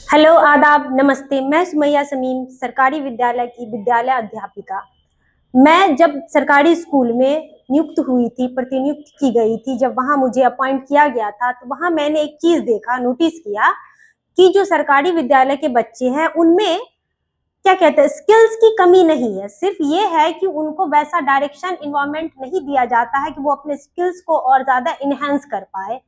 Hello, आदाब, नमस्ते। मैं सुमैया समीम, सरकारी विद्यालय की विद्यालय अध्यापिका। मैं जब सरकारी स्कूल में नियुक्त हुई थी, प्रतिनियुक्त की गई थी, जब वहां मुझे अपॉइंट किया गया था, तो वहां मैंने एक चीज देखा, नोटिस किया कि जो सरकारी विद्यालय के बच्चे हैं उनमें क्या कहते हैं, स्किल्स की कमी नहीं है। सिर्फ ये है कि उनको वैसा डायरेक्शन इन्वायरमेंट नहीं दिया जाता है कि वो अपने स्किल्स को और ज्यादा इनहेंस कर पाए।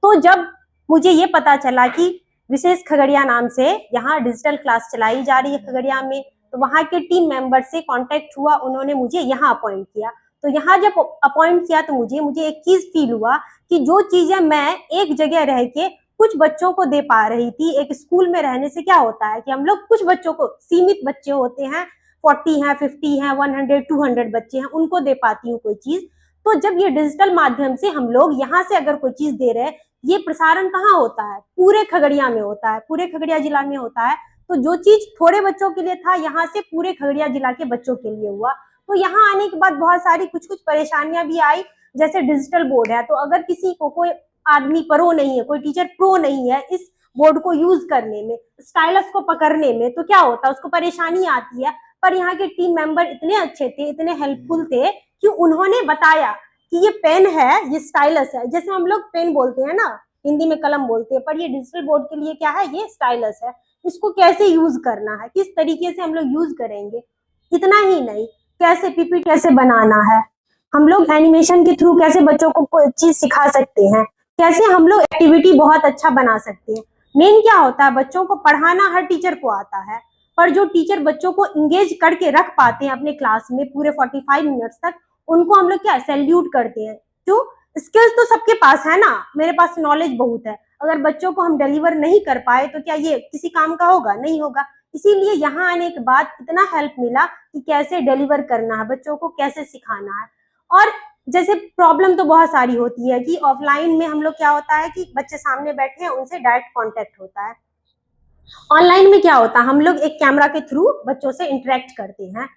तो जब मुझे ये पता चला कि विशेष खगड़िया नाम से यहाँ डिजिटल क्लास चलाई जा रही है खगड़िया में, तो वहाँ के टीम मेंबर से कांटेक्ट हुआ, उन्होंने मुझे यहाँ अपॉइंट किया। तो यहाँ जब अपॉइंट किया तो मुझे एक चीज फील हुआ कि जो चीजें मैं एक जगह रह के कुछ बच्चों को दे पा रही थी, एक स्कूल में रहने से क्या होता है कि हम लोग कुछ बच्चों को, सीमित बच्चे होते हैं, 40 हैं, 50 हैं, 100, 200 बच्चे हैं, उनको दे पाती हूँ कोई चीज। तो जब ये डिजिटल माध्यम से हम लोग यहाँ से अगर कोई चीज दे रहे हैं, ये प्रसारण कहाँ होता है? पूरे खगड़िया में होता है, पूरे खगड़िया जिला में होता है। तो जो चीज थोड़े बच्चों के लिए था, यहाँ से पूरे खगड़िया जिला के बच्चों के लिए हुआ। तो यहाँ आने के बाद बहुत सारी कुछ कुछ परेशानियां भी आई। जैसे डिजिटल बोर्ड है, तो अगर किसी को, कोई आदमी प्रो नहीं है, कोई टीचर प्रो नहीं है इस बोर्ड को यूज करने में, स्टाइलस को पकड़ने में, तो क्या होता है, उसको परेशानी आती है। पर यहाँ के टीम मेंबर इतने अच्छे थे, इतने हेल्पफुल थे कि उन्होंने बताया कि ये पेन है, ये स्टाइलस है। जैसे हम लोग पेन बोलते हैं ना, हिंदी में कलम बोलते हैं, पर ये डिजिटल बोर्ड के लिए क्या है, ये स्टाइलस है। इसको कैसे यूज करना है, किस तरीके से हम लोग यूज करेंगे। इतना ही नहीं, कैसे पीपीटी कैसे बनाना है, हम लोग एनिमेशन के थ्रू कैसे बच्चों को कोई चीज सिखा सकते हैं, कैसे हम लोग एक्टिविटी बहुत अच्छा बना सकते हैं। मेन क्या होता है, बच्चों को पढ़ाना हर टीचर को आता है, पर जो टीचर बच्चों को इंगेज करके रख पाते हैं अपने क्लास में पूरे 45 मिनट्स तक, उनको हम लोग क्या सैल्यूट करते हैं। क्यों? स्किल्स तो सबके पास है ना, मेरे पास नॉलेज बहुत है, अगर बच्चों को हम डिलीवर नहीं कर पाए तो क्या ये किसी काम का होगा? नहीं होगा। इसीलिए यहाँ आने के बाद इतना हेल्प मिला कि कैसे डिलीवर करना है, बच्चों को कैसे सिखाना है। और जैसे प्रॉब्लम तो बहुत सारी होती है कि ऑफलाइन में हम लोग क्या होता है कि बच्चे सामने बैठे हैं, उनसे डायरेक्ट कांटेक्ट होता है। ऑनलाइन में क्या होता है, हम लोग एक कैमरा के थ्रू बच्चों से इंटरेक्ट करते हैं,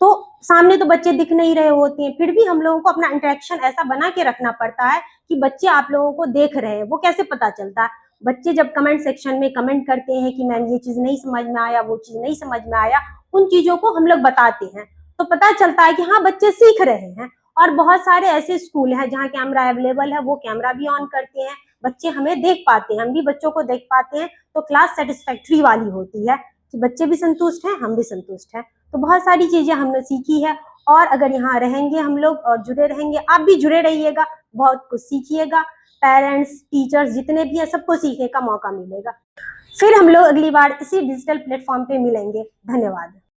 तो सामने तो बच्चे दिख नहीं रहे होते हैं, फिर भी हम लोगों को अपना इंटरेक्शन ऐसा बना के रखना पड़ता है कि बच्चे आप लोगों को देख रहे हैं। वो कैसे पता चलता है? बच्चे जब कमेंट सेक्शन में कमेंट करते हैं कि मैम ये चीज नहीं समझ में आया, वो चीज नहीं समझ में आया, उन चीजों को हम लोग बताते हैं, तो पता चलता है कि हाँ बच्चे सीख रहे हैं। और बहुत सारे ऐसे स्कूल हैं जहाँ कैमरा अवेलेबल है, वो कैमरा भी ऑन करते हैं, बच्चे हमें देख पाते हैं, हम भी बच्चों को देख पाते हैं, तो क्लास सेटिस्फैक्ट्री वाली होती है कि बच्चे भी संतुष्ट हैं, हम भी संतुष्ट हैं। तो बहुत सारी चीजें हमने सीखी है, और अगर यहाँ रहेंगे हम लोग और जुड़े रहेंगे, आप भी जुड़े रहिएगा, बहुत कुछ सीखिएगा। पेरेंट्स, टीचर्स जितने भी हैं, सबको सीखने का मौका मिलेगा। फिर हम लोग अगली बार इसी डिजिटल प्लेटफॉर्म पे मिलेंगे। धन्यवाद।